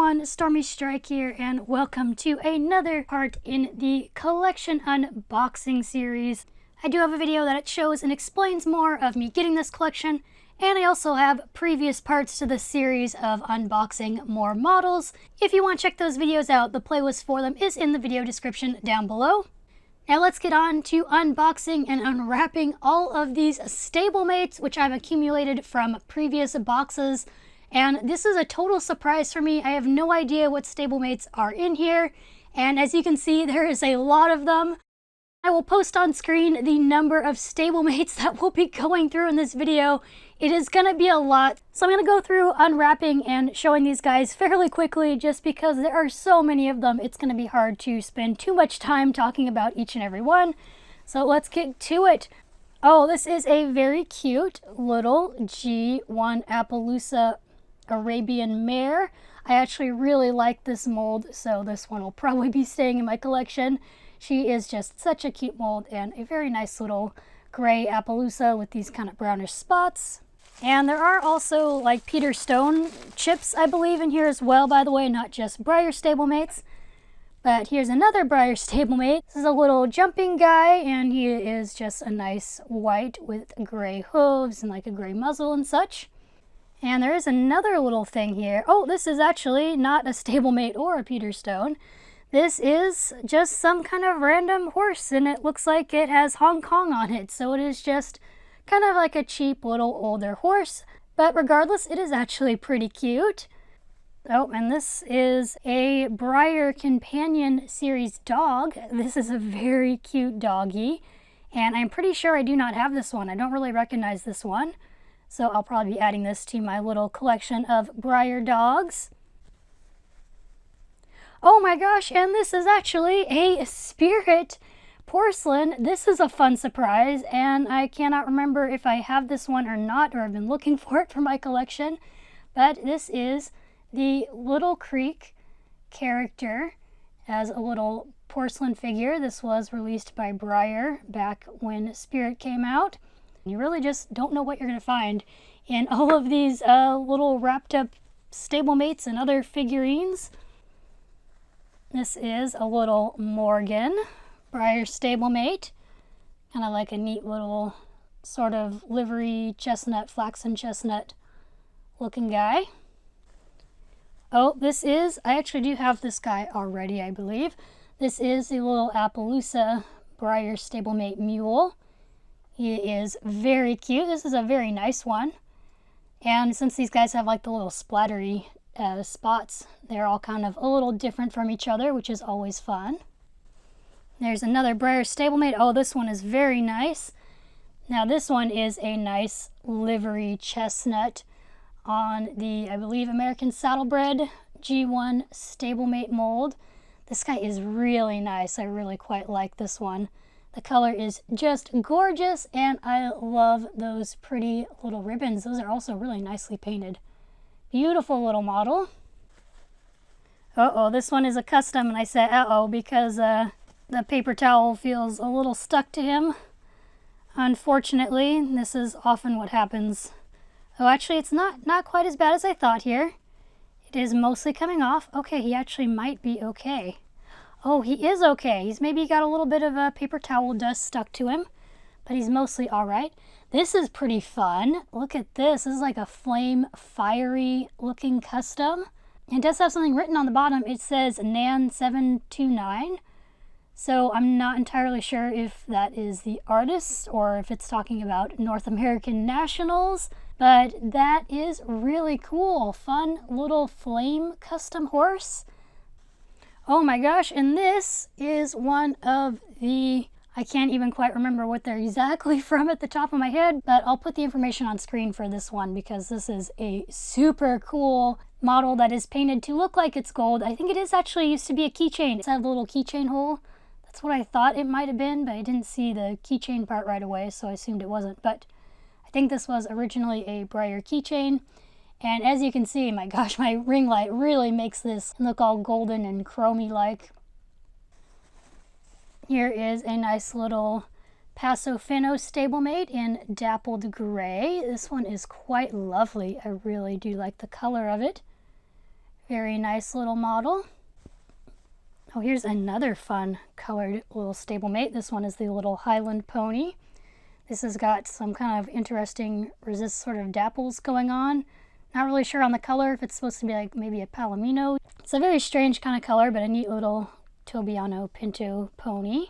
everyone, Stormy Strike here, and welcome to another part in the collection unboxing series. I do have a video that it shows and explains more of me getting this collection, and I also have previous parts to the series of unboxing more models. If you want to check those videos out, the playlist for them is in the video description down below. Now let's get on to unboxing and unwrapping all of these stablemates, which I've accumulated from previous boxes. And this is a total surprise for me. I have no idea what stablemates are in here. And as you can see, there is a lot of them. I will post on screen the number of stablemates that we'll be going through in this video. It is going to be a lot. So I'm going to go through unwrapping and showing these guys fairly quickly just because there are so many of them. It's going to be hard to spend too much time talking about each and every one. So let's get to it. Oh, this is a very cute little G1 Appaloosa Arabian mare. I actually really like this mold, so this one will probably be staying in my collection. She is just such a cute mold and a very nice little gray Appaloosa with these kind of brownish spots. And there are also like Peter Stone chips, I believe, in here as well, by the way, not just Breyer Stablemates. But here's another Breyer Stablemate. This is a little jumping guy, and he is just a nice white with gray hooves and like a gray muzzle and such. And there is another little thing here. Oh, this is actually not a stablemate or a Peter Stone. This is just some kind of random horse, and it looks like it has Hong Kong on it. So it is just kind of like a cheap little older horse. But regardless, it is actually pretty cute. Oh, and this is a Breyer Companion Series dog. This is a very cute doggy. And I'm pretty sure I do not have this one. I don't really recognize this one. So I'll probably be adding this to my little collection of Breyer dogs. Oh my gosh, and this is actually a Spirit porcelain. This is a fun surprise, and I cannot remember if I have this one or not, or I've been looking for it for my collection. But this is the Little Creek character as a little porcelain figure. This was released by Breyer back when Spirit came out. You really just don't know what you're going to find in all of these little wrapped up stablemates and other figurines. This is a little Morgan Breyer stablemate. Kind of like a neat little sort of livery chestnut, flaxen chestnut looking guy. Oh, this is, I actually do have this guy already, I believe. This is the little Appaloosa Breyer stablemate mule. He is very cute. This is a very nice one. And since these guys have like the little splattery spots, they're all kind of a little different from each other, which is always fun. There's another Breyer stablemate. Oh, this one is very nice. Now this one is a nice livery chestnut on the, I believe, American Saddlebred G1 stablemate mold. This guy is really nice. I really quite like this one. The color is just gorgeous, and I love those pretty little ribbons. Those are also really nicely painted. Beautiful little model. Uh-oh, this one is a custom, and I said uh-oh because the paper towel feels a little stuck to him. Unfortunately, this is often what happens. Oh, actually, it's not quite as bad as I thought here. It is mostly coming off. Okay, he actually might be okay. Oh, he is okay. He's maybe got a little bit of a paper towel dust stuck to him, but he's mostly all right. This is pretty fun. Look at this. This is like a flame fiery looking custom. It does have something written on the bottom. It says NAN 729. So I'm not entirely sure if that is the artist or if it's talking about North American nationals, but that is really cool. Fun little flame custom horse. Oh my gosh, and this is one of the, I can't even quite remember what they're exactly from at the top of my head, but I'll put the information on screen for this one because this is a super cool model that is painted to look like it's gold. I think it is actually used to be a keychain. It's had a little keychain hole. That's what I thought it might have been, but I didn't see the keychain part right away, so I assumed it wasn't. But I think this was originally a Breyer keychain. And as you can see, my gosh, my ring light really makes this look all golden and chromy-like. Here is a nice little Paso Fino stablemate in dappled gray. This one is quite lovely. I really do like the color of it. Very nice little model. Oh, here's another fun colored little stablemate. This one is the little Highland pony. This has got some kind of interesting resist sort of dapples going on. Not really sure on the color if it's supposed to be like maybe a palomino. It's a very strange kind of color, but a neat little Tobiano Pinto pony.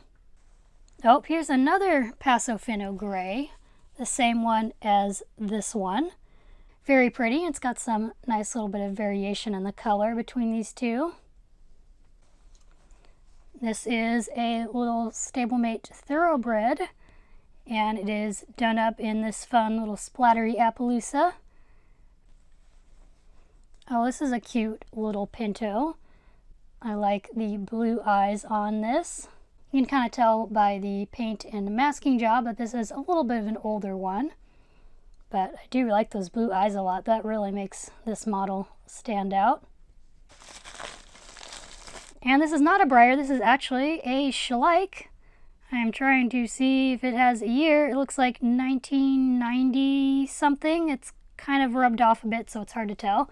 Oh, here's another Paso Fino gray, the same one as this one. Very pretty. It's got some nice little bit of variation in the color between these two. This is a little stablemate thoroughbred, and it is done up in this fun little splattery Appaloosa. Oh, this is a cute little pinto. I like the blue eyes on this. You can kind of tell by the paint and the masking job that this is a little bit of an older one. But I do like those blue eyes a lot. That really makes this model stand out. And this is not a Breyer, this is actually a Schleich. I'm trying to see if it has a year. It looks like 1990 something. It's kind of rubbed off a bit, so it's hard to tell.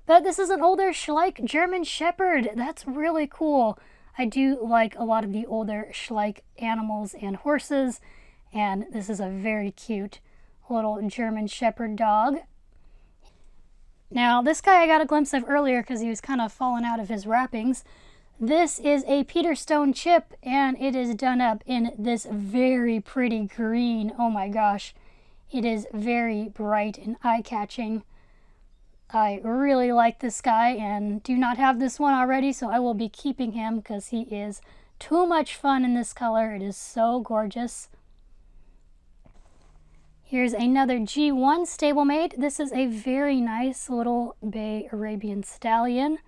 But this is an older Schleich German Shepherd. That's really cool. I do like a lot of the older Schleich animals and horses, and this is a very cute little German Shepherd dog. Now, this guy I got a glimpse of earlier because he was kind of falling out of his wrappings. This is a Peter Stone chip, and it is done up in this very pretty green. Oh my gosh. It is very bright and eye-catching. I really like this guy and do not have this one already, so I will be keeping him because he is too much fun in this color. It is so gorgeous. Here's another G1 stablemate. This is a very nice little Bay Arabian Stallion.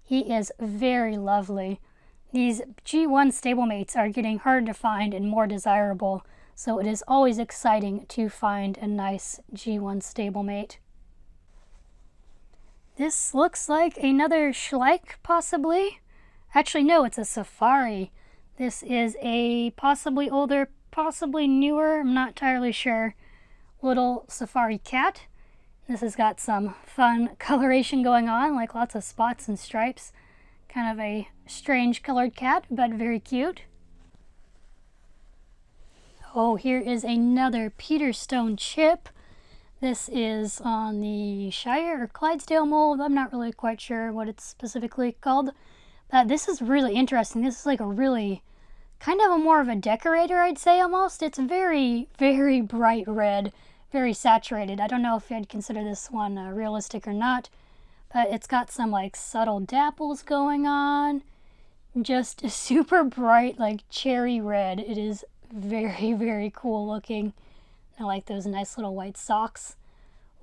He is very lovely. These G1 stablemates are getting harder to find and more desirable, so it is always exciting to find a nice G1 stablemate. This looks like another Schleich, possibly. Actually, no, it's a Safari. This is a possibly older, possibly newer, I'm not entirely sure, little Safari cat. This has got some fun coloration going on, like lots of spots and stripes. Kind of a strange colored cat, but very cute. Oh, here is another Peter Stone chip. This is on the Shire or Clydesdale mold. I'm not really quite sure what it's specifically called. But this is really interesting. This is like a really, kind of a more of a decorator, I'd say almost. It's very, very bright red. Very saturated. I don't know if I'd consider this one realistic or not, but it's got some like subtle dapples going on. Just super bright, like cherry red. It is very, very cool looking. I like those nice little white socks.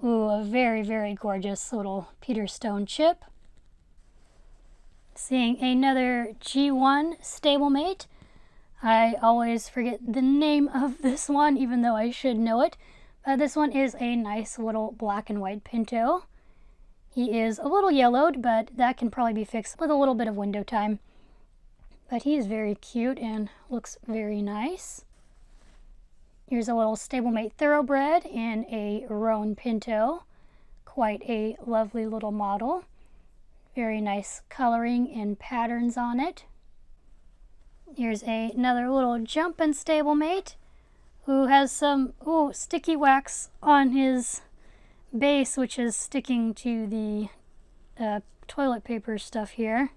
Ooh, a very, very gorgeous little Peter Stone chip. Seeing another G1 stablemate. I always forget the name of this one, even though I should know it. This one is a nice little black and white pinto. He is a little yellowed, but that can probably be fixed with a little bit of window time. But he is very cute and looks very nice. Here's a little stablemate thoroughbred in a roan pinto. Quite a lovely little model. Very nice coloring and patterns on it. Here's another little jumpin' stablemate who has some sticky wax on his base, which is sticking to the toilet paper stuff here.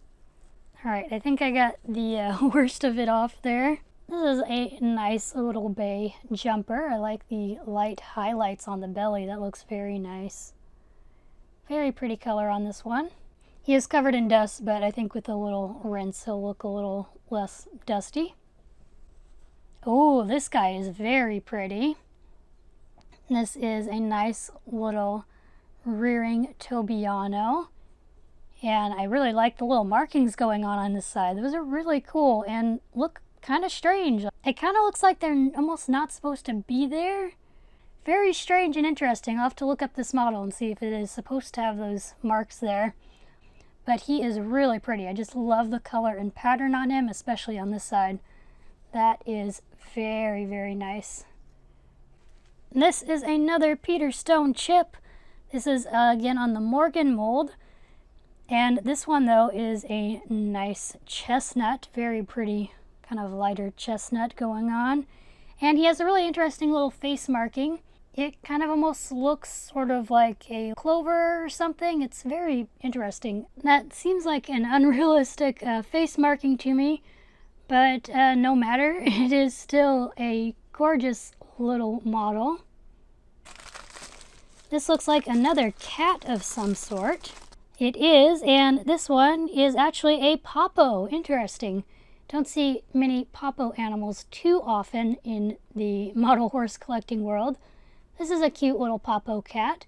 Alright, I think I got the worst of it off there. This is a nice little bay jumper. I like the light highlights on the belly. That looks very nice. Very pretty color on this one. He is covered in dust, but I think with a little rinse he'll look a little less dusty. Oh, this guy is very pretty. This is a nice little rearing Tobiano. And I really like the little markings going on this side. Those are really cool and look kind of strange. It kind of looks like they're almost not supposed to be there. Very strange and interesting. I'll have to look up this model and see if it is supposed to have those marks there. But he is really pretty. I just love the color and pattern on him, especially on this side. That is very, very nice. This is another Peter Stone chip. This is again on the Morgan mold. And this one though is a nice chestnut, very pretty kind of lighter chestnut going on. And he has a really interesting little face marking. It kind of almost looks sort of like a clover or something. It's very interesting. That seems like an unrealistic face marking to me, but no matter, it is still a gorgeous little model. This looks like another cat of some sort. It is, and this one is actually a Papo. Interesting. Don't see many Papo animals too often in the model horse collecting world. This is a cute little Papo cat.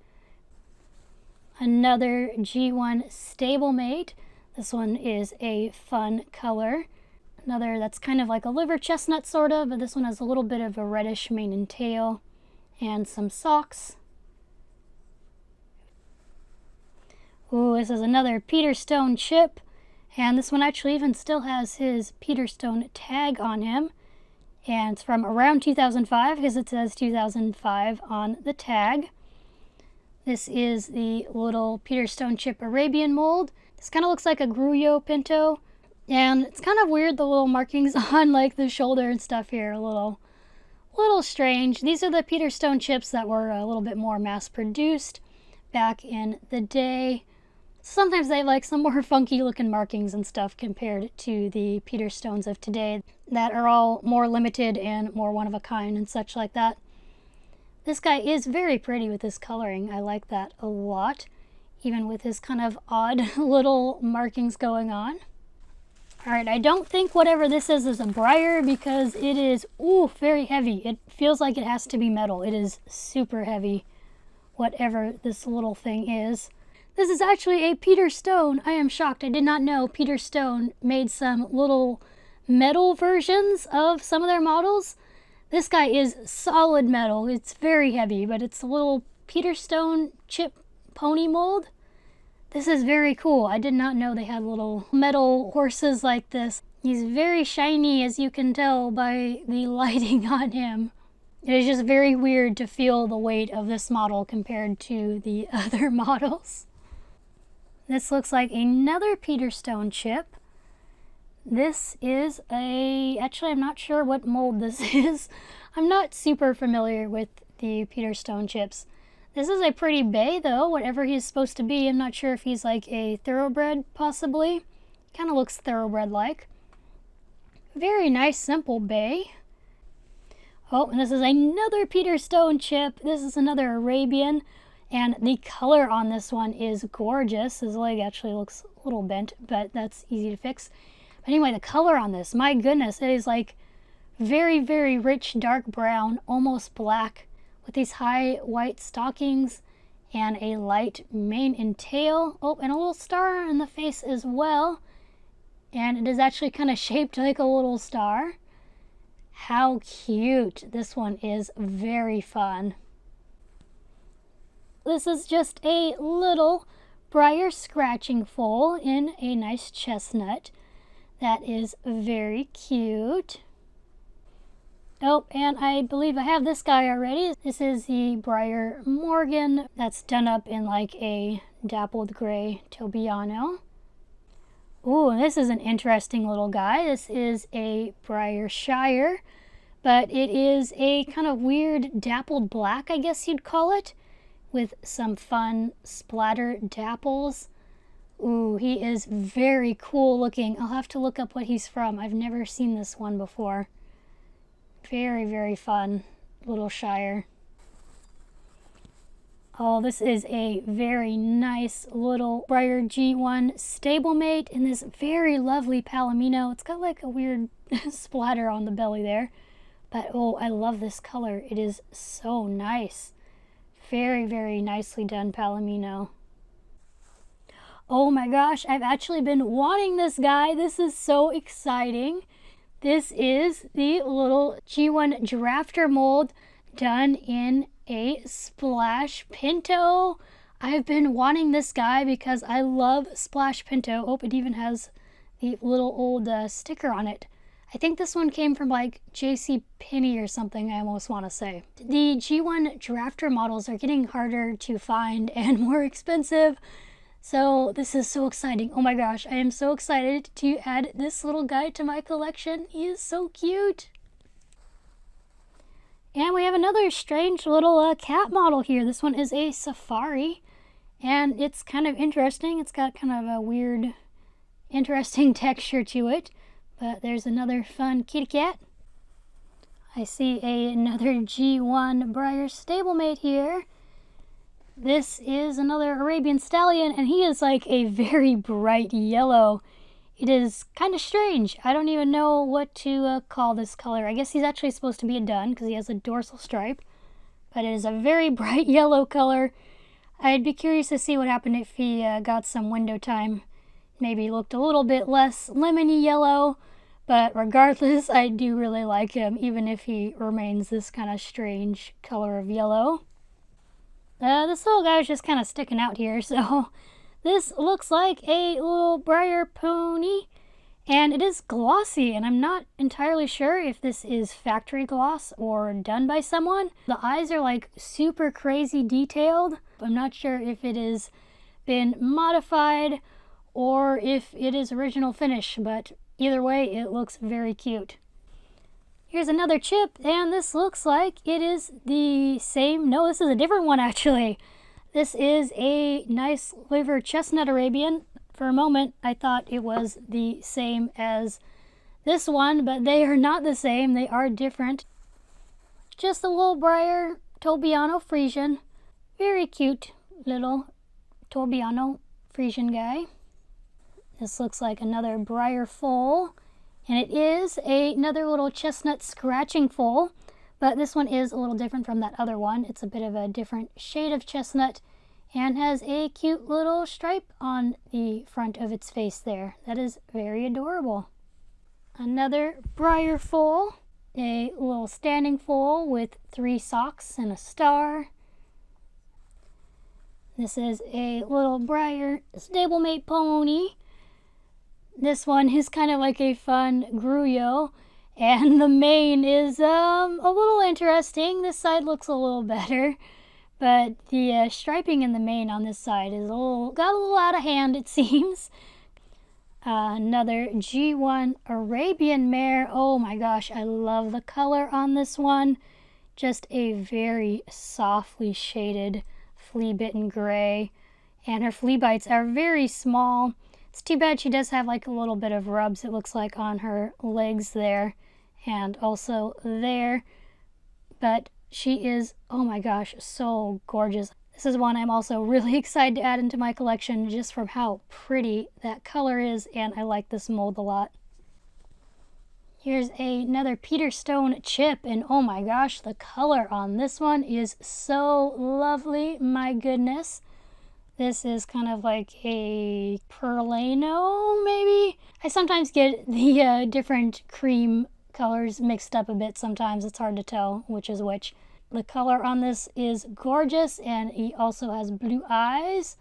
Another G1 stablemate. This one is a fun color. Another that's kind of like a liver chestnut sort of, but this one has a little bit of a reddish mane and tail and some socks. Ooh, this is another Peter Stone chip, and this one actually even still has his Peter Stone tag on him, and it's from around 2005 because it says 2005 on the tag. This is the little Peter Stone chip Arabian mold. This kind of looks like a Gruyot Pinto, and it's kind of weird, the little markings on like the shoulder and stuff here, a little strange. These are the Peter Stone chips that were a little bit more mass produced back in the day. Sometimes they have like some more funky looking markings and stuff compared to the Peter Stones of today that are all more limited and more one of a kind and such like that. This guy is very pretty with his coloring. I like that a lot, even with his kind of odd little markings going on. Alright, I don't think whatever this is a Breyer because it is, ooh, very heavy. It feels like it has to be metal. It is super heavy, whatever this little thing is. This is actually a Peter Stone. I am shocked. I did not know Peter Stone made some little metal versions of some of their models. This guy is solid metal. It's very heavy, but it's a little Peter Stone chip pony mold. This is very cool. I did not know they had little metal horses like this. He's very shiny, as you can tell by the lighting on him. It is just very weird to feel the weight of this model compared to the other models. This looks like another Peter Stone chip. This is actually I'm not sure what mold this is. I'm not super familiar with the Peter Stone chips. This is a pretty bay though, whatever he's supposed to be. I'm not sure if he's like a thoroughbred possibly. Kind of looks thoroughbred-like. Very nice simple bay. Oh, and this is another Peter Stone chip. This is another Arabian. And the color on this one is gorgeous. His leg actually looks a little bent, but that's easy to fix. But anyway, the color on this, my goodness, it is like very, very rich dark brown, almost black, with these high white stockings and a light mane and tail. Oh, and a little star in the face as well. And it is actually kind of shaped like a little star. How cute. This one is very fun. This is just a little Breyer scratching foal in a nice chestnut. That is very cute. Oh, and I believe I have this guy already. This is the Breyer Morgan that's done up in like a dappled gray Tobiano. Ooh, this is an interesting little guy. This is a Breyer Shire, but it is a kind of weird dappled black, I guess you'd call it, with some fun splatter dapples. Ooh, he is very cool looking. I'll have to look up what he's from. I've never seen this one before. Very, very fun little Shire. Oh, this is a very nice little Breyer G1 stablemate in this very lovely Palomino. It's got like a weird splatter on the belly there. But oh, I love this color. It is so nice. Very, very nicely done Palomino. Oh my gosh, I've actually been wanting this guy. This is so exciting. This is the little G1 Drafter mold done in a Splash Pinto. I've been wanting this guy because I love Splash Pinto. Oh, it even has the little old sticker on it. I think this one came from like J.C. Penney or something, I almost want to say. The G1 Drafter models are getting harder to find and more expensive. So this is so exciting. Oh my gosh, I am so excited to add this little guy to my collection. He is so cute. And we have another strange little cat model here. This one is a safari, and it's kind of interesting. It's got kind of a weird, interesting texture to it. But there's another fun kitty cat. I see another G1 Breyer Stablemate here. This is another Arabian Stallion, and he is like a very bright yellow. It is kind of strange. I don't even know what to call this color. I guess he's actually supposed to be a dun because he has a dorsal stripe, but it is a very bright yellow color. I'd be curious to see what happened if he got some window time. Maybe looked a little bit less lemony yellow, but regardless, I do really like him, even if he remains this kind of strange color of yellow. This little guy is just kind of sticking out here, so this looks like a little Breyer pony, and it is glossy, and I'm not entirely sure if this is factory gloss or done by someone. The eyes are like super crazy detailed. I'm not sure if it has been modified or if it is original finish, but either way, it looks very cute. Here's another chip, and this looks like it is the same. No, this is a different one actually. This is a nice liver chestnut Arabian. For a moment, I thought it was the same as this one, but they are not the same. They are different. Just a little Breyer Tobiano Frisian. Very cute little Tobiano Frisian guy. This looks like another Breyer foal. And it is another little chestnut scratching foal, but this one is a little different from that other one. It's a bit of a different shade of chestnut and has a cute little stripe on the front of its face there. That is very adorable. Another Breyer foal, a little standing foal with 3 socks and a star. This is a little Breyer Stablemate pony. This one is kind of like a fun gruyot, and the mane is a little interesting. This side looks a little better, but the striping in the mane on this side is got a little out of hand, it seems. Another G1 Arabian mare. Oh my gosh, I love the color on this one. Just a very softly shaded flea-bitten gray, and her flea bites are very small. It's too bad she does have like a little bit of rubs, it looks like, on her legs there and also there. But she is, oh my gosh, so gorgeous. This is one I'm also really excited to add into my collection just from how pretty that color is, and I like this mold a lot. Here's another Peter Stone chip, and oh my gosh, the color on this one is so lovely. My goodness. This is kind of like a Perlano, maybe? I sometimes get the different cream colors mixed up a bit sometimes. It's hard to tell which is which. The color on this is gorgeous, and he also has blue eyes.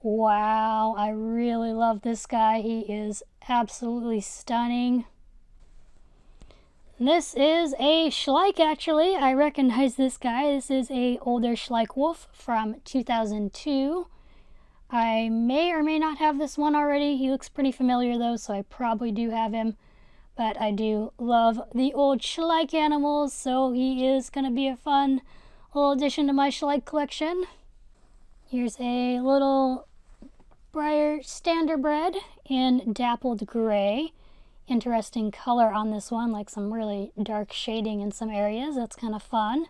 Wow, I really love this guy. He is absolutely stunning. This is a Schleich, actually. I recognize this guy. This is a older Schleich wolf from 2002. I may or may not have this one already. He looks pretty familiar though, so I probably do have him. But I do love the old Schleich animals, so he is going to be a fun little addition to my Schleich collection. Here's a little Breyer Standardbred in dappled gray. Interesting color on this one, like some really dark shading in some areas. That's kind of fun.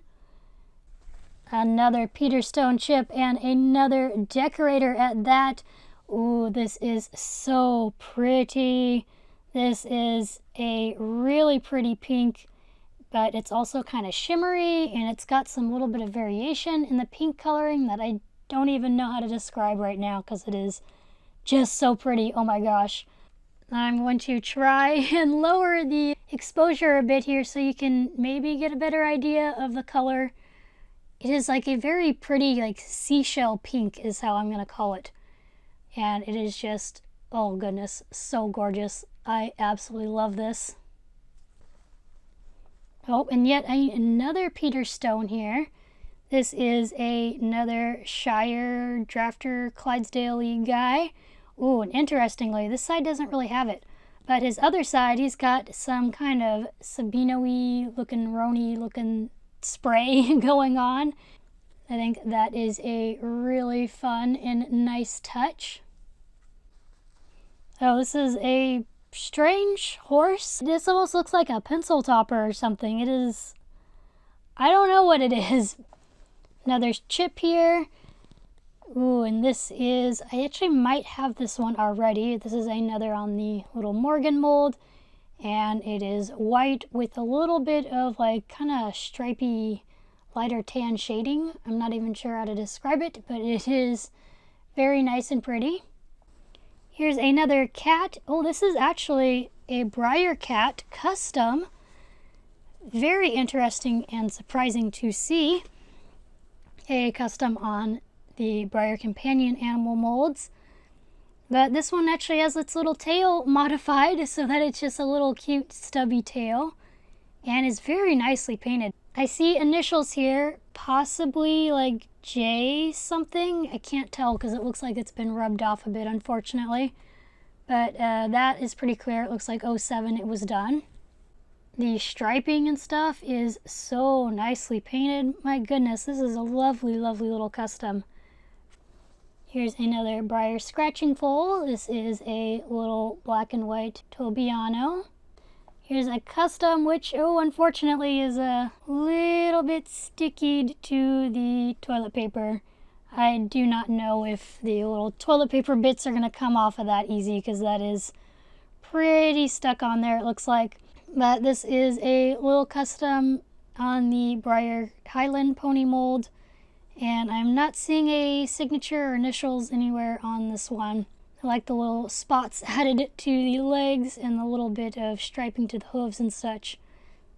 Another Peter Stone chip, and another decorator at that. Ooh, this is so pretty. This is a really pretty pink, but it's also kind of shimmery, and it's got some little bit of variation in the pink coloring that I don't even know how to describe right now because it is just so pretty. Oh my gosh. I'm going to try and lower the exposure a bit here so you can maybe get a better idea of the color. It is like a very pretty, like, seashell pink is how I'm going to call it. And it is just, oh goodness, so gorgeous. I absolutely love this. Oh, and yet another Peter Stone here. This is another Shire Drafter Clydesdale guy. Ooh, and interestingly, this side doesn't really have it. But his other side, he's got some kind of Sabino-y looking, Roni looking spray going on. I think that is a really fun and nice touch. Oh, this is a strange horse. This almost looks like a pencil topper or something. It is, I don't know what it is. Now there's Chip here. Ooh, and this is, I actually might have this one already. This is another on the little Morgan mold. And it is white with a little bit of like kind of stripy lighter tan shading. I'm not even sure how to describe it, but it is very nice and pretty. Here's another cat. Oh, this is actually a Breyer cat custom. Very interesting and surprising to see a custom on the Breyer companion animal molds. But this one actually has its little tail modified so that it's just a little cute stubby tail and is very nicely painted. I see initials here, possibly like J something. I can't tell because it looks like it's been rubbed off a bit, unfortunately. But that is pretty clear. It looks like 07 it was done. The striping and stuff is so nicely painted. My goodness, this is a lovely, lovely little custom. Here's another Breyer scratching foal. This is a little black and white Tobiano. Here's a custom, which, oh, unfortunately is a little bit sticky to the toilet paper. I do not know if the little toilet paper bits are going to come off of that easy, because that is pretty stuck on there, it looks like. But this is a little custom on the Breyer Highland pony mold, and I'm not seeing a signature or initials anywhere on this one. I like the little spots added to the legs and the little bit of striping to the hooves and such.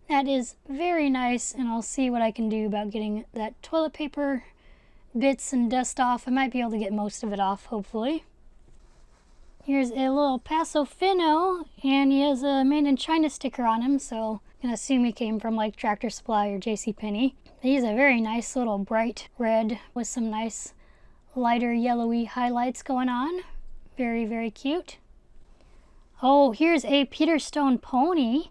That is very nice, and I'll see what I can do about getting that toilet paper bits and dust off. I might be able to get most of it off, hopefully. Here's a little Paso Fino, and he has a Made in China sticker on him, so I'm gonna assume he came from like Tractor Supply or JCPenney. He's a very nice little bright red with some nice lighter yellowy highlights going on. Very, very cute. Oh, here's a Peter Stone pony.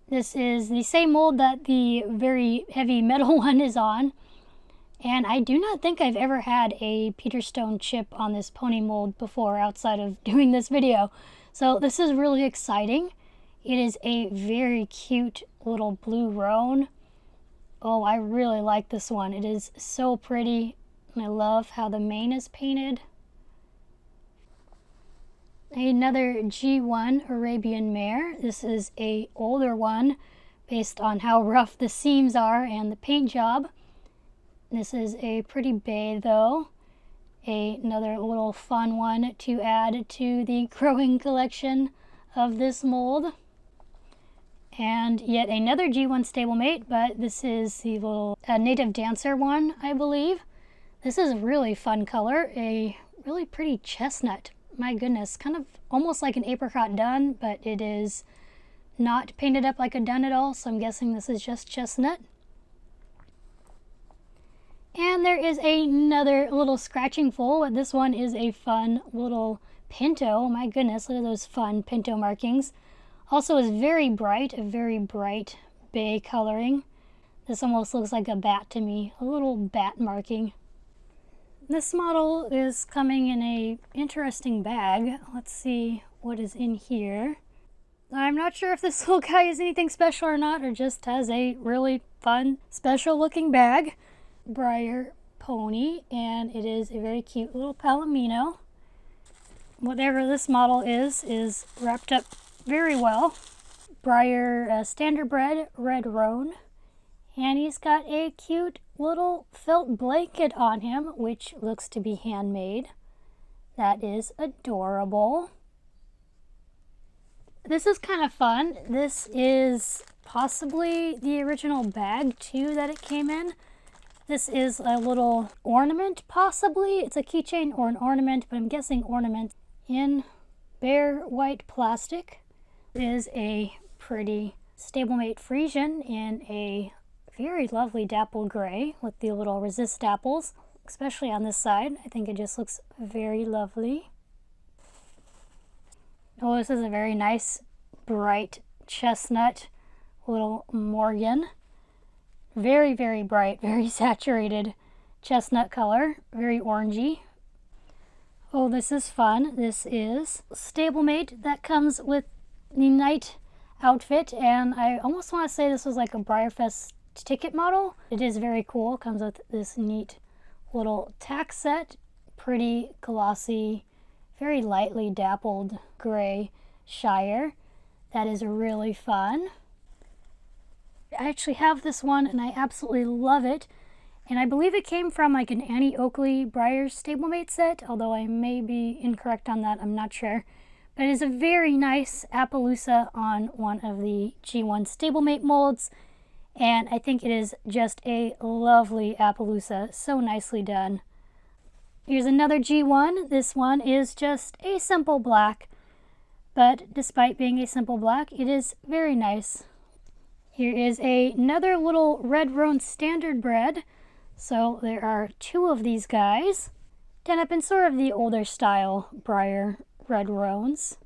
This is the same mold that the very heavy metal one is on. And I do not think I've ever had a Peter Stone chip on this pony mold before outside of doing this video. So this is really exciting. It is a very cute little blue roan. Oh, I really like this one. It is so pretty. And I love how the mane is painted. Another G1 Arabian mare. This is a older one based on how rough the seams are and the paint job. This is a pretty bay though. Another little fun one to add to the growing collection of this mold. And yet another G1 stablemate, but this is the little native dancer one, I believe. This is a really fun color, a really pretty chestnut. My goodness, kind of almost like an apricot dun, but it is not painted up like a dun at all, so I'm guessing this is just chestnut. And there is another little scratching foal. This one is a fun little pinto. My goodness, look at those fun pinto markings. Also is very bright, a very bright bay coloring. This almost looks like a bat to me, a little bat marking. This model is coming in a interesting bag. Let's see what is in here. I'm not sure if this little guy is anything special or not, or just has a really fun, special looking bag. Breyer pony, and it is a very cute little palomino. Whatever this model is wrapped up very well. Breyer standardbred red roan, and he's got a cute little felt blanket on him, which looks to be handmade. That is adorable. This is kind of fun. This is possibly the original bag too that it came in. This is a little ornament, possibly. It's a keychain or an ornament, but I'm guessing ornament. In bare white plastic is a pretty stablemate Frisian in a Very lovely dapple gray with the little resist dapples, especially on this side. I think it just looks very lovely. Oh, this is a very nice, bright chestnut little Morgan. Very, very bright, very saturated chestnut color, very orangey. Oh, this is fun. This is Stablemate that comes with the night outfit, and I almost want to say this was like a Breyerfest ticket model. It is very cool. Comes with this neat little tack set, pretty glossy, very lightly dappled gray shire. That is really fun. I actually have this one and I absolutely love it. And I believe it came from like an Annie Oakley Breyer Stablemate set, although I may be incorrect on that, I'm not sure. But it is a very nice Appaloosa on one of the G1 Stablemate molds. And I think it is just a lovely Appaloosa, so nicely done. Here's another G1. This one is just a simple black, but despite being a simple black, it is very nice. Here is another little Red Roan Standard Bred. So there are two of these guys, done up in sort of the older style Breyer Red Roans.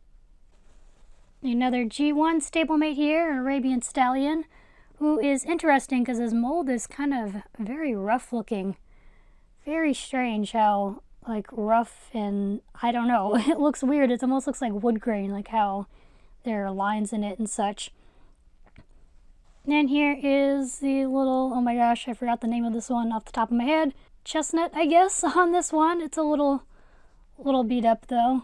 Another G1 Stablemate here, Arabian Stallion, who is interesting because his mold is kind of very rough looking. Very strange how like rough, and I don't know, it looks weird. It almost looks like wood grain, like how there are lines in it and such. And here is the little, oh my gosh, I forgot the name of this one off the top of my head. Chestnut, I guess, on this one. It's a little beat up though.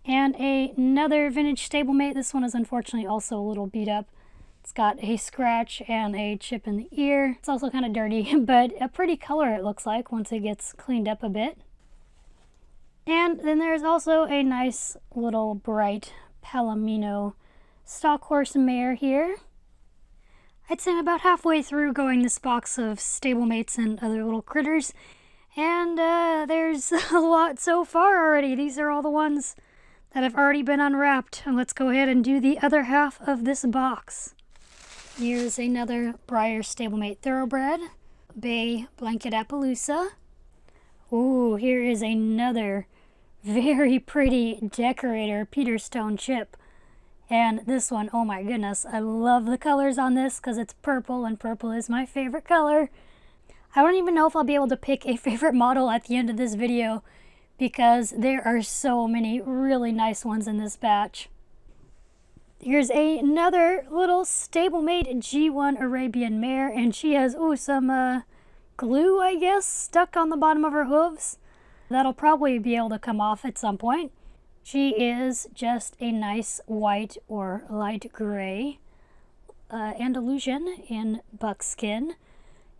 And another vintage Stablemate. This one is unfortunately also a little beat up. It's got a scratch and a chip in the ear. It's also kind of dirty, but a pretty color it looks like once it gets cleaned up a bit. And then there's also a nice little bright Palomino stock horse mare here. I'd say I'm about halfway through going this box of Stablemates and other little critters, and there's a lot so far already. These are all the ones that have already been unwrapped. And let's go ahead and do the other half of this box. Here's another Breyer Stablemate Thoroughbred, Bay Blanket Appaloosa. Ooh, here is another very pretty Decorator Peterstone chip. And this one, oh my goodness, I love the colors on this because it's purple, and purple is my favorite color. I don't even know if I'll be able to pick a favorite model at the end of this video because there are so many really nice ones in this batch. Here's another little Stablemate G1 Arabian mare, and she has, ooh, some glue, I guess, stuck on the bottom of her hooves. That'll probably be able to come off at some point. She is just a nice white or light gray Andalusian in buckskin.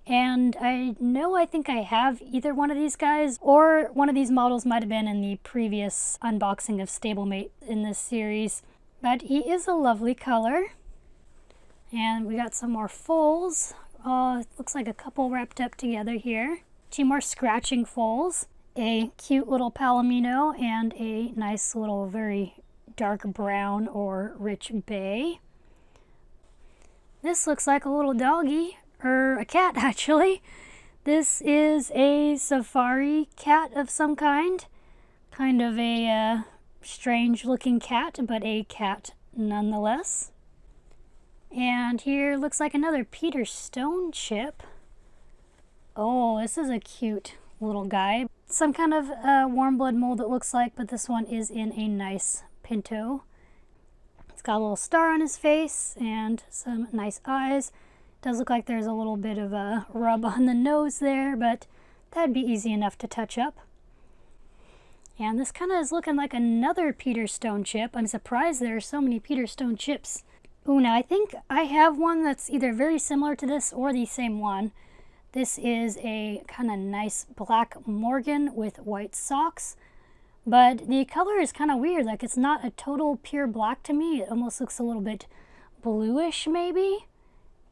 And I think I have either one of these guys, or one of these models might have been in the previous unboxing of Stablemate in this series. But he is a lovely color. And we got some more foals. Looks like a couple wrapped up together here. Two more scratching foals. A cute little Palomino and a nice little very dark brown or rich bay. This looks like a little doggy, or a cat actually. This is a safari cat of some kind. Kind of a strange looking cat, but a cat nonetheless. And here looks like another Peter Stone chip. Oh, this is a cute little guy. Some kind of warm blood mold it looks like, but this one is in a nice pinto. It's got a little star on his face and some nice eyes. Does look like there's a little bit of a rub on the nose there, but that'd be easy enough to touch up. And this kind of is looking like another Peter Stone chip. I'm surprised there are so many Peter Stone chips. Ooh, now I think I have one that's either very similar to this or the same one. This is a kind of nice black Morgan with white socks, but the color is kind of weird. Like, it's not a total pure black to me. It almost looks a little bit bluish maybe.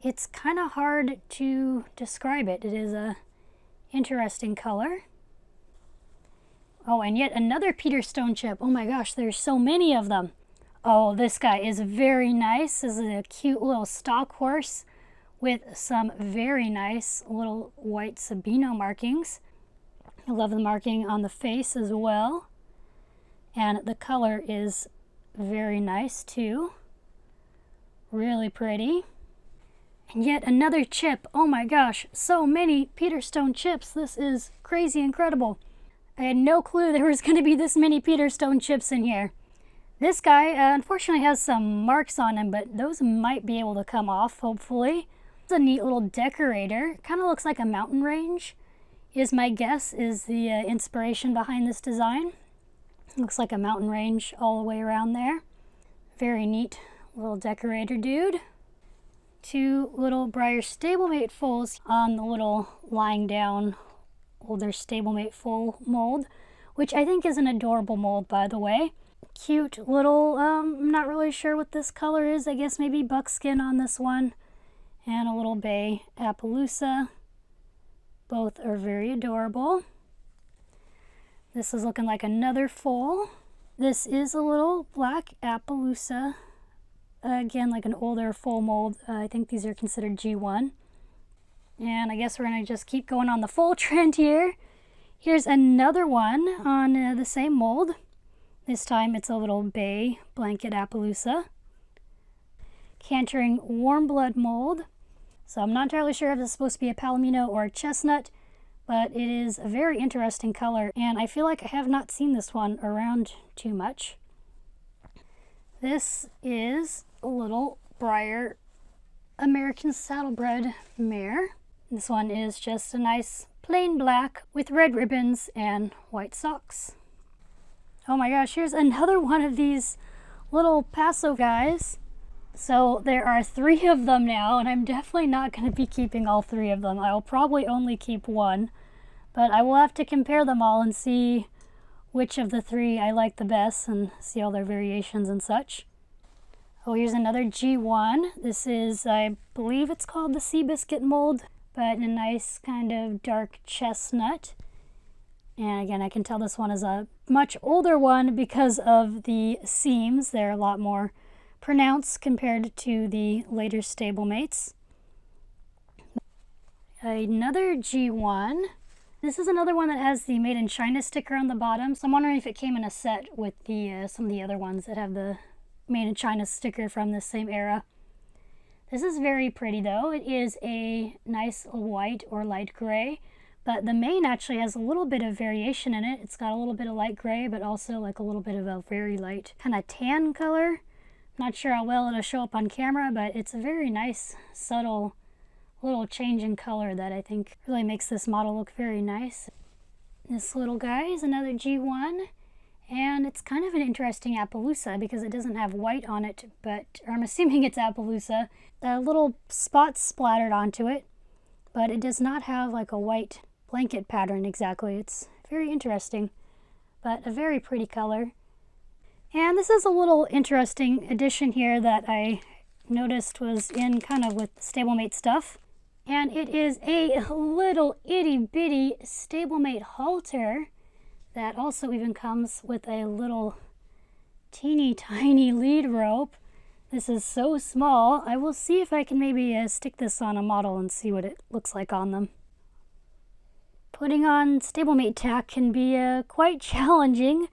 It's kind of hard to describe it. It is a interesting color. Oh, and yet another Peter Stone chip. Oh my gosh, there's so many of them. Oh, this guy is very nice. This is a cute little stock horse with some very nice little white Sabino markings. I love the marking on the face as well. And the color is very nice too. Really pretty. And yet another chip. Oh my gosh, so many Peterstone chips. This is crazy incredible. I had no clue there was going to be this many Peterstone chips in here. This guy unfortunately has some marks on him, but those might be able to come off, hopefully. It's a neat little decorator. Kind of looks like a mountain range, is my guess, is the inspiration behind this design. Looks like a mountain range all the way around there. Very neat little decorator dude. Two little Breyer Stablemate foals on the little lying down older Stablemate foal mold, which I think is an adorable mold, by the way. Cute little, I'm not really sure what this color is. I guess maybe buckskin on this one. And a little bay Appaloosa. Both are very adorable. This is looking like another foal. This is a little black Appaloosa. Again, like an older foal mold. I think these are considered G1. And I guess we're going to just keep going on the foal trend here. Here's another one on the same mold. This time it's a little bay blanket Appaloosa. Cantering warm blood mold. So I'm not entirely sure if this is supposed to be a palomino or a chestnut, but it is a very interesting color, and I feel like I have not seen this one around too much. This is a little Breyer American Saddlebred mare. This one is just a nice plain black with red ribbons and white socks. Oh my gosh, here's another one of these little Paso guys. So there are 3 of them now, and I'm definitely not going to be keeping all 3 of them. I will probably only keep one, but I will have to compare them all and see which of the 3 I like the best and see all their variations and such. Oh, here's another G1. This is, I believe it's called the Seabiscuit mold, but in a nice kind of dark chestnut. And again, I can tell this one is a much older one because of the seams. They're a lot more pronounced compared to the later stablemates. Another G1. This is another one that has the Made in China sticker on the bottom, so I'm wondering if it came in a set with the some of the other ones that have the Made in China sticker from the same era. This is very pretty though. It is a nice white or light gray, but the mane actually has a little bit of variation in it. It's got a little bit of light gray, but also like a little bit of a very light kind of tan color. Not sure how well it'll show up on camera, but it's a very nice, subtle little change in color that I think really makes this model look very nice. This little guy is another G1, and it's kind of an interesting Appaloosa because it doesn't have white on it, but I'm assuming it's Appaloosa. Little spots splattered onto it, but it does not have like a white blanket pattern exactly. It's very interesting, but a very pretty color. And this is a little interesting addition here that I noticed was in kind of with stablemate stuff. And it is a little itty bitty stablemate halter that also even comes with a little teeny tiny lead rope. This is so small. I will see if I can maybe stick this on a model and see what it looks like on them. Putting on stablemate tack can be quite challenging.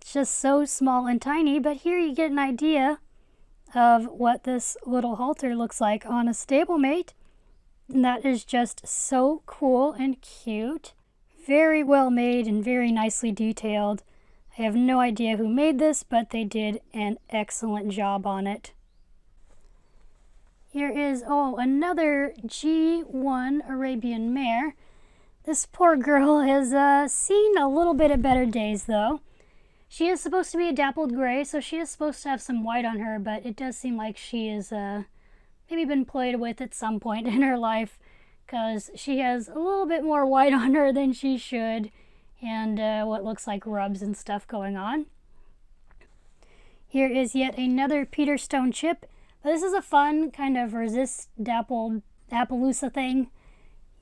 It's just so small and tiny, but here you get an idea of what this little halter looks like on a stablemate. And that is just so cool and cute. Very well made and very nicely detailed. I have no idea who made this, but they did an excellent job on it. Here is, another G1 Arabian mare. This poor girl has seen a little bit of better days though. She is supposed to be a dappled gray, so she is supposed to have some white on her, but it does seem like she is maybe been played with at some point in her life, because she has a little bit more white on her than she should, and what looks like rubs and stuff going on. Here is yet another Peterstone chip. This is a fun kind of resist dappled Appaloosa thing.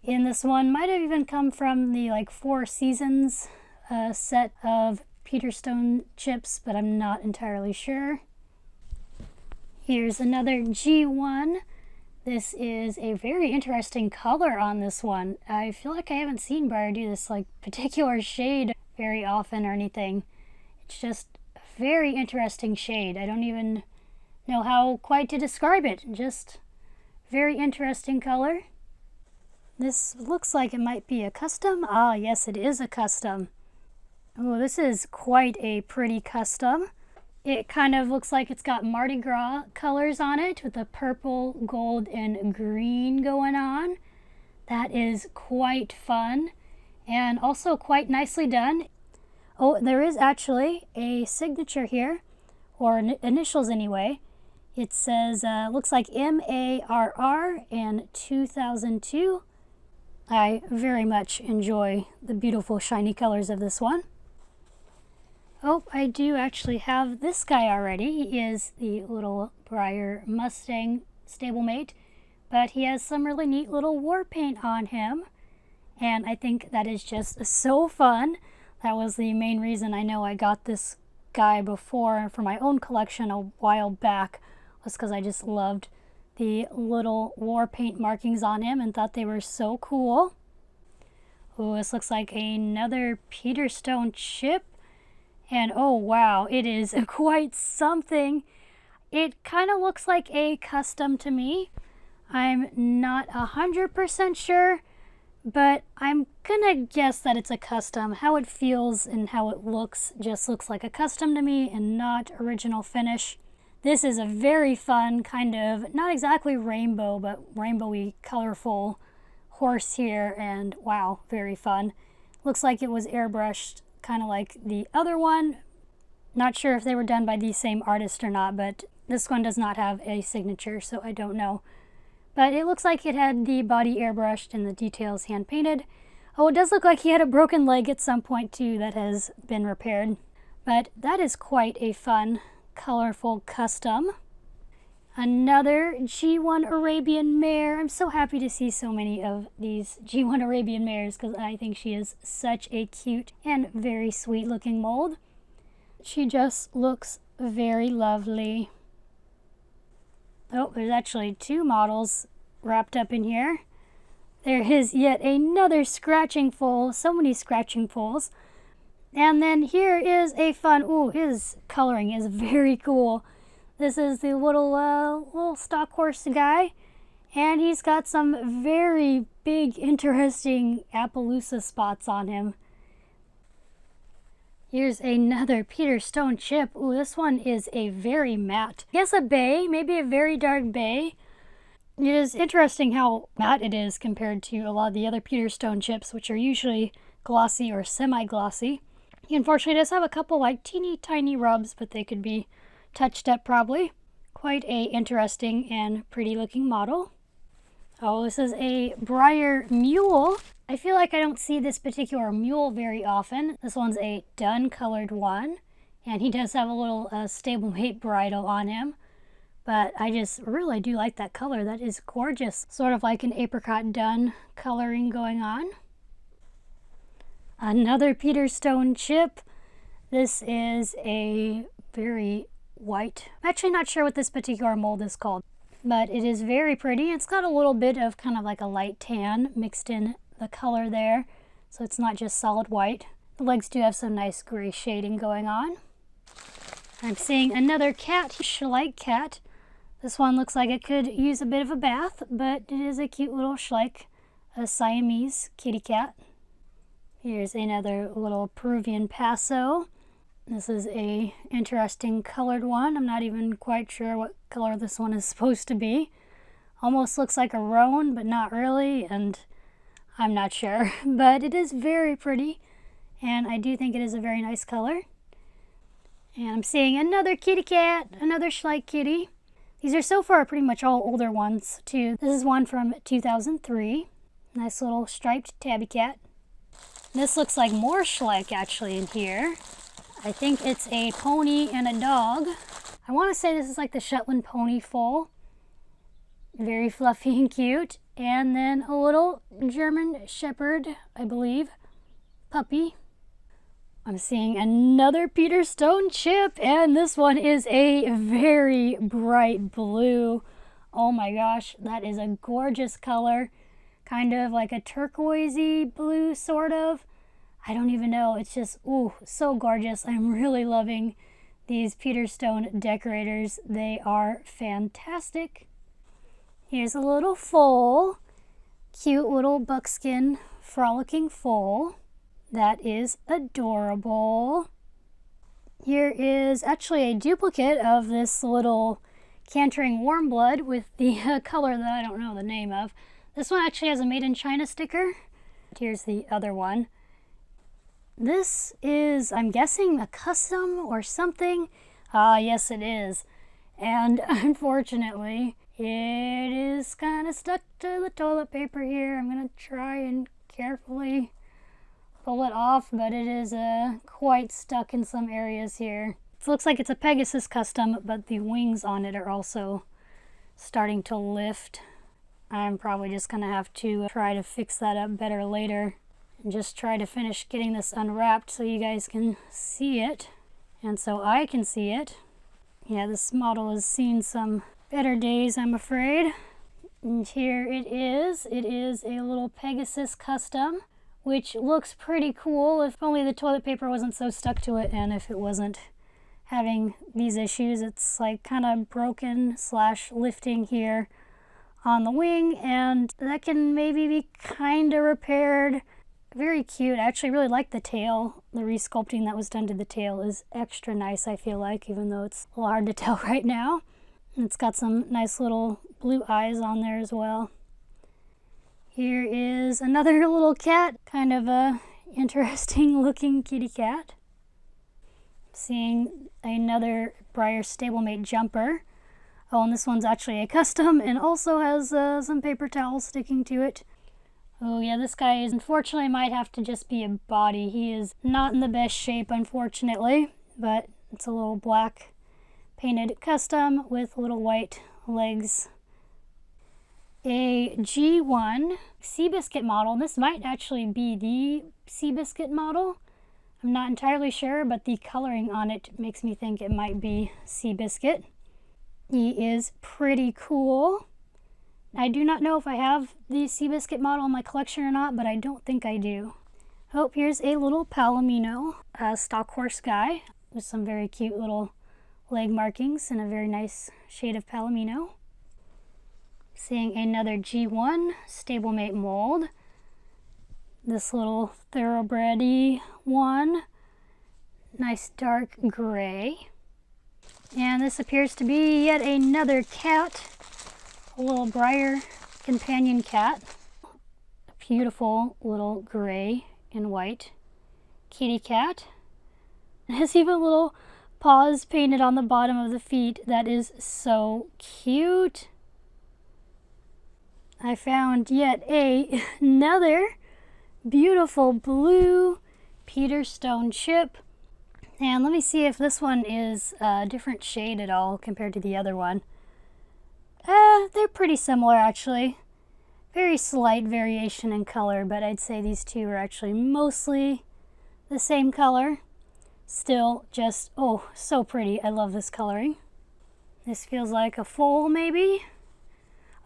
In this one, might have even come from the like 4 Seasons set of Peterstone chips, but I'm not entirely sure. Here's another G1. This is a very interesting color on this one. I feel like I haven't seen Breyer do this like particular shade very often or anything. It's just a very interesting shade. I don't even know how quite to describe it. Just very interesting color. This looks like it might be a custom. Ah, yes, it is a custom. Oh, this is quite a pretty custom. It kind of looks like it's got Mardi Gras colors on it with the purple, gold, and green going on. That is quite fun and also quite nicely done. Oh, there is actually a signature here, or initials anyway. It says, looks like MARR and 2002. I very much enjoy the beautiful shiny colors of this one. Oh, I do actually have this guy already. He is the little Breyer Mustang stablemate, but he has some really neat little war paint on him, and I think that is just so fun. That was the main reason I know I got this guy before for my own collection a while back, was because I just loved the little war paint markings on him and thought they were so cool. Oh, this looks like another Peter Stone chip. And oh wow, it is quite something. It kind of looks like a custom to me. I'm not 100% sure, but I'm gonna guess that it's a custom. How it feels and how it looks just looks like a custom to me and not original finish. This is a very fun kind of, not exactly rainbow, but rainbowy, colorful horse here, and wow, very fun. Looks like it was airbrushed, kind of like the other one. Not sure if they were done by the same artist or not, but this one does not have a signature, so I don't know. But it looks like it had the body airbrushed and the details hand painted. Oh, it does look like he had a broken leg at some point too that has been repaired. But that is quite a fun, colorful custom. Another G1 Arabian mare. I'm so happy to see so many of these G1 Arabian mares because I think she is such a cute and very sweet looking mold. She just looks very lovely. Oh, there's actually two models wrapped up in here. There is yet another scratching foal. So many scratching foals. And then here is a fun, ooh, his coloring is very cool. This is the little stock horse guy, and he's got some very big, interesting Appaloosa spots on him. Here's another Peter Stone chip. Ooh, this one is a very matte, I guess a bay, maybe a very dark bay. It is interesting how matte it is compared to a lot of the other Peter Stone chips, which are usually glossy or semi-glossy. He unfortunately does have a couple like teeny tiny rubs, but they could be touched up probably. Quite a interesting and pretty looking model. Oh, this is a Breyer mule. I feel like I don't see this particular mule very often. This one's a dun colored one, and he does have a little stablemate bridle on him. But I just really do like that color. That is gorgeous. Sort of like an apricot dun coloring going on. Another Peter Stone chip. This is a very white. I'm actually not sure what this particular mold is called, but it is very pretty. It's got a little bit of kind of like a light tan mixed in the color there, so it's not just solid white. The legs do have some nice gray shading going on. I'm seeing another cat, Schleich cat. This one looks like it could use a bit of a bath, but it is a cute little Schleich, a Siamese kitty cat. Here's another little Peruvian Paso. This is a interesting colored one. I'm not even quite sure what color this one is supposed to be. Almost looks like a roan, but not really, and I'm not sure. But it is very pretty, and I do think it is a very nice color. And I'm seeing another kitty cat, another Schleich kitty. These are so far pretty much all older ones, too. This is one from 2003. Nice little striped tabby cat. This looks like more Schleich actually in here. I think it's a pony and a dog. I want to say this is like the Shetland pony foal. Very fluffy and cute. And then a little German Shepherd, I believe, puppy. I'm seeing another Peter Stone chip, and this one is a very bright blue. Oh my gosh, that is a gorgeous color. Kind of like a turquoisey blue, sort of. I don't even know. It's just, ooh, so gorgeous. I'm really loving these Peter Stone decorators. They are fantastic. Here's a little foal. Cute little buckskin frolicking foal. That is adorable. Here is actually a duplicate of this little cantering warm blood with the color that I don't know the name of. This one actually has a made in China sticker. Here's the other one. This is, I'm guessing, a custom or something. Ah, yes it is. And unfortunately, it is kind of stuck to the toilet paper here. I'm going to try and carefully pull it off, but it is quite stuck in some areas here. It looks like it's a Pegasus custom, but the wings on it are also starting to lift. I'm probably just going to have to try to fix that up better later. And just try to finish getting this unwrapped so you guys can see it. And so I can see it. Yeah, this model has seen some better days, I'm afraid. And here it is. It is a little Pegasus custom, which looks pretty cool if only the toilet paper wasn't so stuck to it and if it wasn't having these issues. It's like kind of broken / lifting here on the wing, and that can maybe be kind of repaired. Very cute. I actually really like the tail. The resculpting that was done to the tail is extra nice, I feel like, even though it's a little hard to tell right now. And it's got some nice little blue eyes on there as well. Here is another little cat, kind of a interesting looking kitty cat. Seeing another Breyer Stablemate jumper. Oh, and this one's actually a custom and also has some paper towels sticking to it. Oh yeah, this guy is unfortunately might have to just be a body. He is not in the best shape, unfortunately, but it's a little black painted custom with little white legs. A G1 Seabiscuit model. This might actually be the Seabiscuit model. I'm not entirely sure, but the coloring on it makes me think it might be Seabiscuit. He is pretty cool. I do not know if I have the Seabiscuit model in my collection or not, but I don't think I do. Oh, here's a little Palomino stock horse guy with some very cute little leg markings and a very nice shade of Palomino. Seeing another G1 Stablemate mold. This little thoroughbred-y one. Nice dark gray. And this appears to be yet another cat. A little Breyer companion cat. A beautiful little gray and white kitty cat. It has even little paws painted on the bottom of the feet. That is so cute. I found yet another beautiful blue Peter Stone chip. And let me see if this one is a different shade at all compared to the other one. They're pretty similar actually. Very slight variation in color, but I'd say these two are actually mostly the same color. Still just, oh, so pretty. I love this coloring. This feels like a foal maybe.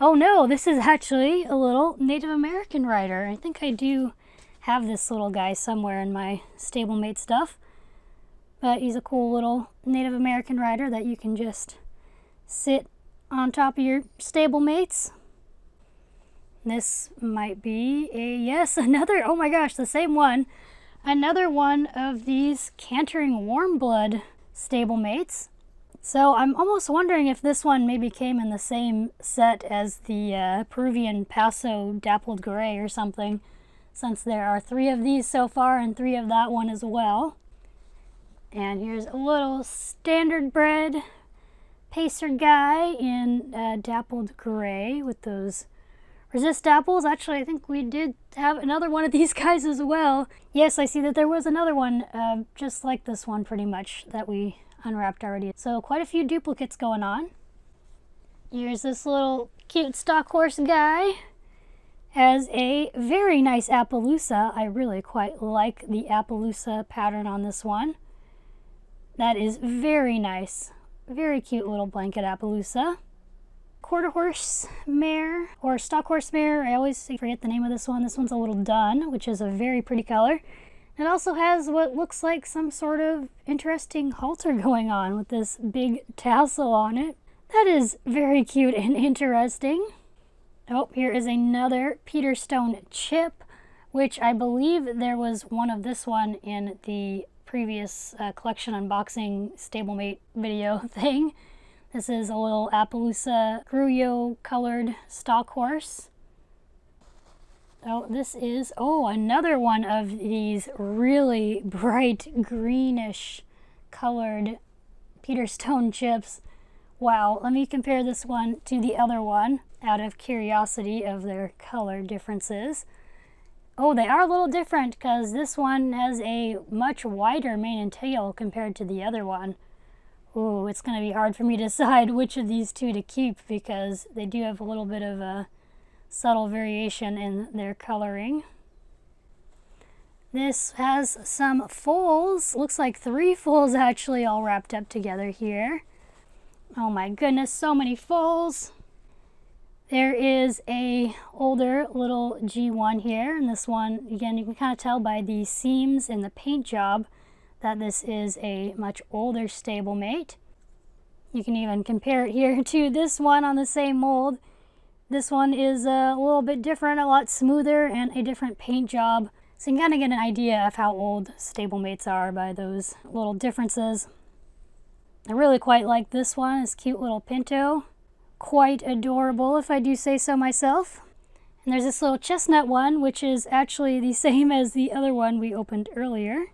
Oh no, this is actually a little Native American rider. I think I do have this little guy somewhere in my stablemate stuff. But he's a cool little Native American rider that you can just sit on top of your stablemates. This might be yes, another, oh my gosh, the same one. Another one of these cantering warm blood stablemates. So I'm almost wondering if this one maybe came in the same set as the Peruvian Paso dappled gray or something, since there are 3 of these so far and 3 of that one as well. And here's a little standard bred pacer guy in dappled gray with those resist dapples. Actually, I think we did have another one of these guys as well. Yes, I see that there was another one just like this one pretty much that we unwrapped already. So quite a few duplicates going on. Here's this little cute stock horse guy. Has a very nice Appaloosa. I really quite like the Appaloosa pattern on this one. That is very nice. Very cute little blanket Appaloosa. quarter horse mare or stock horse mare. I always forget the name of this one. This one's a little dun, which is a very pretty color. It also has what looks like some sort of interesting halter going on with this big tassel on it. That is very cute and interesting. Oh, here is another Peterstone chip, which I believe there was one of this one in the previous collection unboxing stablemate video thing. This is a little Appaloosa Gruyot colored stock horse. Oh, this is, another one of these really bright greenish colored Peterstone chips. Wow, let me compare this one to the other one out of curiosity of their color differences. Oh, they are a little different because this one has a much wider mane and tail compared to the other one. Ooh, it's going to be hard for me to decide which of these two to keep because they do have a little bit of a subtle variation in their coloring. This has some foals. Looks like 3 foals actually all wrapped up together here. Oh my goodness, so many foals. There is a older little G1 here, and this one, again, you can kind of tell by the seams in the paint job that this is a much older stablemate. You can even compare it here to this one on the same mold. This one is a little bit different, a lot smoother, and a different paint job. So you can kind of get an idea of how old stablemates are by those little differences. I really quite like this one, this cute little pinto. Quite adorable, if I do say so myself. And there's this little chestnut one, which is actually the same as the other one we opened earlier.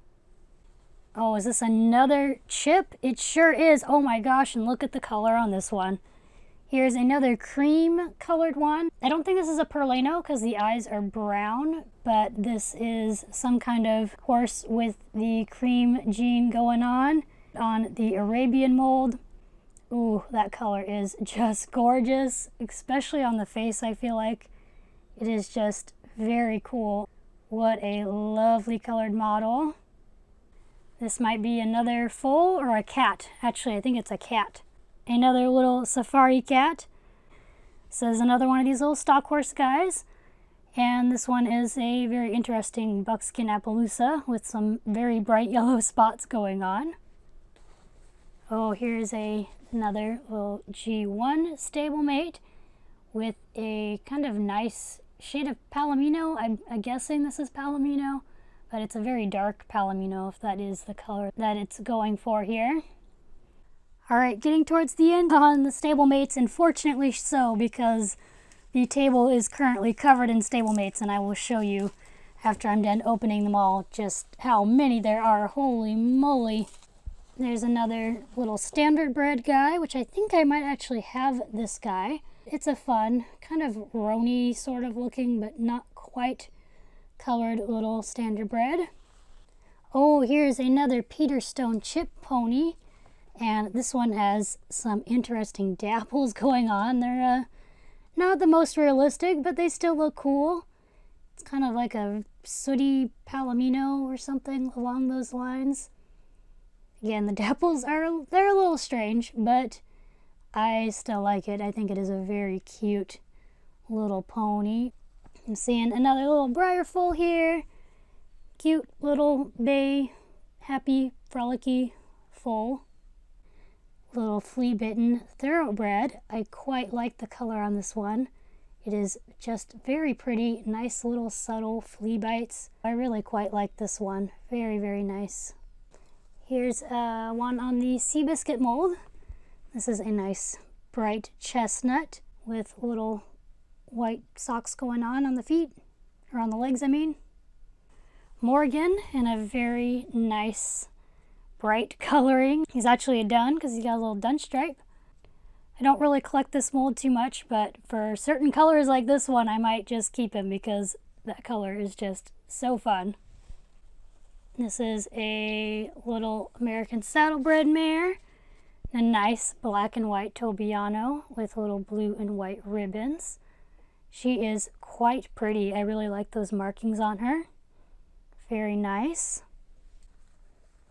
Oh, is this another chip? It sure is. Oh my gosh, and look at the color on this one. Here's another cream colored one. I don't think this is a Perleno because the eyes are brown, but this is some kind of horse with the cream gene going on the Arabian mold. Ooh, that color is just gorgeous, especially on the face. I feel like it is just very cool. What a lovely colored model. This might be another foal or a cat. Actually, I think it's a cat. Another little safari cat. This is another one of these little stock horse guys. And this one is a very interesting buckskin Appaloosa with some very bright yellow spots going on. Oh, here's another little G1 stablemate with a kind of nice shade of palomino. I'm guessing this is palomino, but it's a very dark palomino if that is the color that it's going for here. Alright, getting towards the end on the stablemates, and fortunately so because the table is currently covered in stablemates, and I will show you after I'm done opening them all just how many there are. Holy moly! There's another little standardbred guy, which I think I might actually have this guy. It's a fun, kind of rony sort of looking, but not quite colored little standardbred. Oh, here's another Peterstone chip pony. And this one has some interesting dapples going on. They're not the most realistic, but they still look cool. It's kind of like a sooty palomino or something along those lines. Again, the dapples they're a little strange, but I still like it. I think it is a very cute little pony. I'm seeing another little Breyer foal here. Cute little bay, happy, frolicky foal. Little flea-bitten thoroughbred. I quite like the color on this one. It is just very pretty, nice little subtle flea bites. I really quite like this one. Very, very nice. Here's one on the Seabiscuit mold. This is a nice bright chestnut with little white socks going on the feet, or on the legs I mean. Morgan in a very nice bright coloring. He's actually a dun because he's got a little dun stripe. I don't really collect this mold too much, but for certain colors like this one, I might just keep him because that color is just so fun. This is a little American saddlebred mare. A nice black and white Tobiano with little blue and white ribbons. She is quite pretty. I really like those markings on her. Very nice.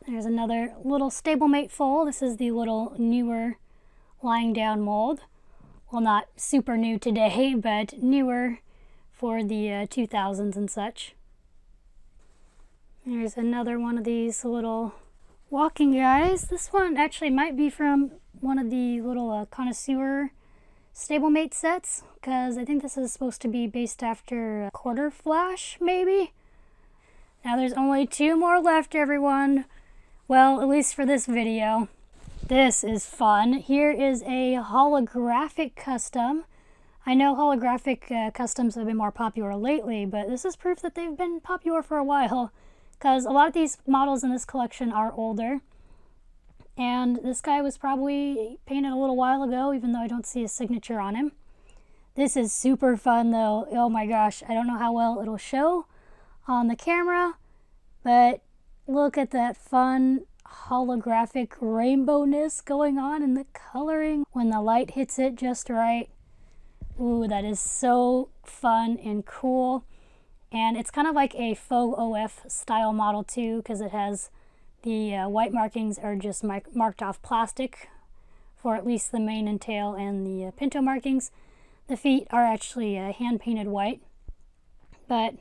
There's another little stablemate foal. This is the little newer lying down mold. well, not super new today, but newer for the 2000s and such. There's another one of these little walking guys. This one actually might be from one of the little connoisseur stablemate sets, because I think this is supposed to be based after Quarter Flash, maybe? Now there's only 2 more left, everyone. Well, at least for this video. This is fun. Here is a holographic custom. I know holographic customs have been more popular lately, but this is proof that they've been popular for a while, because a lot of these models in this collection are older. And this guy was probably painted a little while ago, even though I don't see a signature on him. This is super fun though. Oh my gosh, I don't know how well it'll show on the camera, but look at that fun holographic rainbowness going on in the coloring when the light hits it just right. Ooh, that is so fun and cool. And it's kind of like a faux OF style model too, because it has the white markings are just marked off plastic for at least the mane and tail, and the pinto markings. The feet are actually hand painted white, but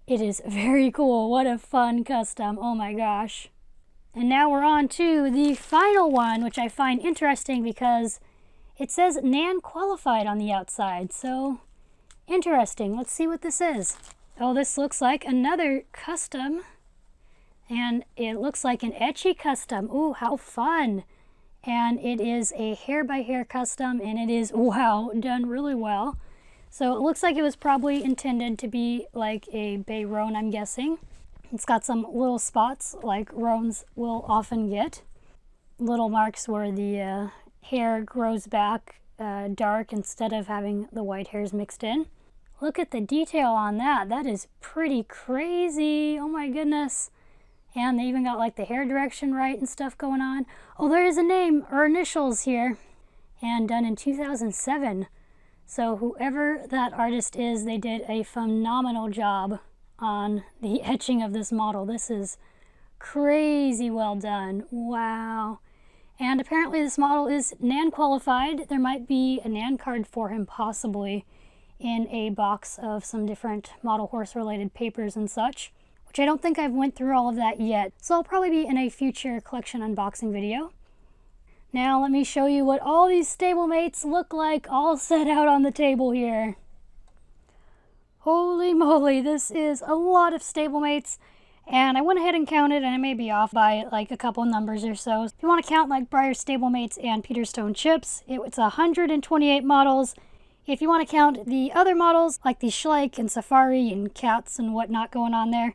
it is very cool. What a fun custom. Oh my gosh. And now we're on to the final one, which I find interesting because it says NAN qualified on the outside. So interesting. Let's see what this is. Oh, this looks like another custom. And it looks like an etchy custom. Ooh, how fun. And it is a hair by hair custom, and it is, wow, done really well. So it looks like it was probably intended to be like a bay roan, I'm guessing. It's got some little spots like roans will often get. Little marks where the hair grows back dark instead of having the white hairs mixed in. Look at the detail on that. That is pretty crazy. Oh my goodness. And they even got like the hair direction right and stuff going on. Oh, there is a name or initials here. And done in 2007. So whoever that artist is, they did a phenomenal job on the etching of this model. This is crazy well done. Wow. And apparently this model is NAN qualified. There might be a NAN card for him possibly in a box of some different model horse related papers and such, which I don't think I've went through all of that yet. So I'll probably be in a future collection unboxing video. Now let me show you what all these stablemates look like all set out on the table here. Holy moly, this is a lot of stablemates, and I went ahead and counted, and I may be off by like a couple numbers or so. If you want to count like Breyer Stablemates and Peterstone chips, it's 128 models. If you want to count the other models like the Schleich and Safari and Cats and whatnot going on there,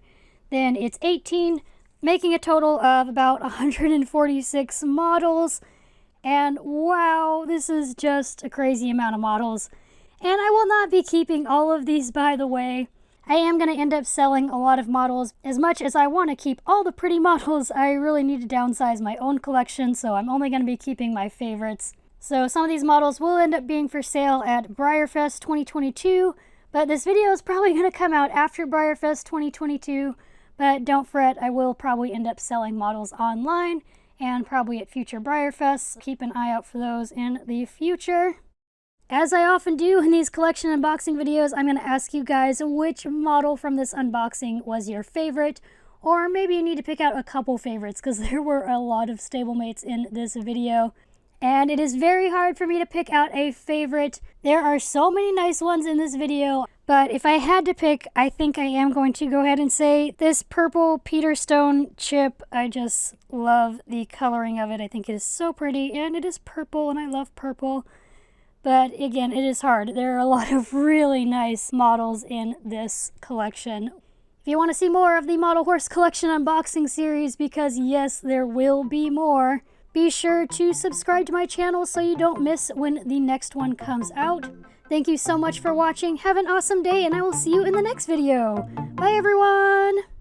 then it's 18, making a total of about 146 models. And wow, this is just a crazy amount of models. And I will not be keeping all of these, by the way. I am going to end up selling a lot of models. As much as I want to keep all the pretty models, I really need to downsize my own collection, so I'm only going to be keeping my favorites. So some of these models will end up being for sale at BreyerFest 2022, but this video is probably going to come out after BreyerFest 2022. But don't fret, I will probably end up selling models online and probably at future BreyerFests. Keep an eye out for those in the future. As I often do in these collection unboxing videos, I'm going to ask you guys which model from this unboxing was your favorite, or maybe you need to pick out a couple favorites because there were a lot of stablemates in this video. And it is very hard for me to pick out a favorite. There are so many nice ones in this video, but if I had to pick, I think I am going to go ahead and say this purple Peterstone chip. I just love the coloring of it. I think it is so pretty, and it is purple, and I love purple. But again, it is hard. There are a lot of really nice models in this collection. If you want to see more of the Model Horse Collection unboxing series, because yes, there will be more, be sure to subscribe to my channel so you don't miss when the next one comes out. Thank you so much for watching. Have an awesome day, and I will see you in the next video. Bye, everyone!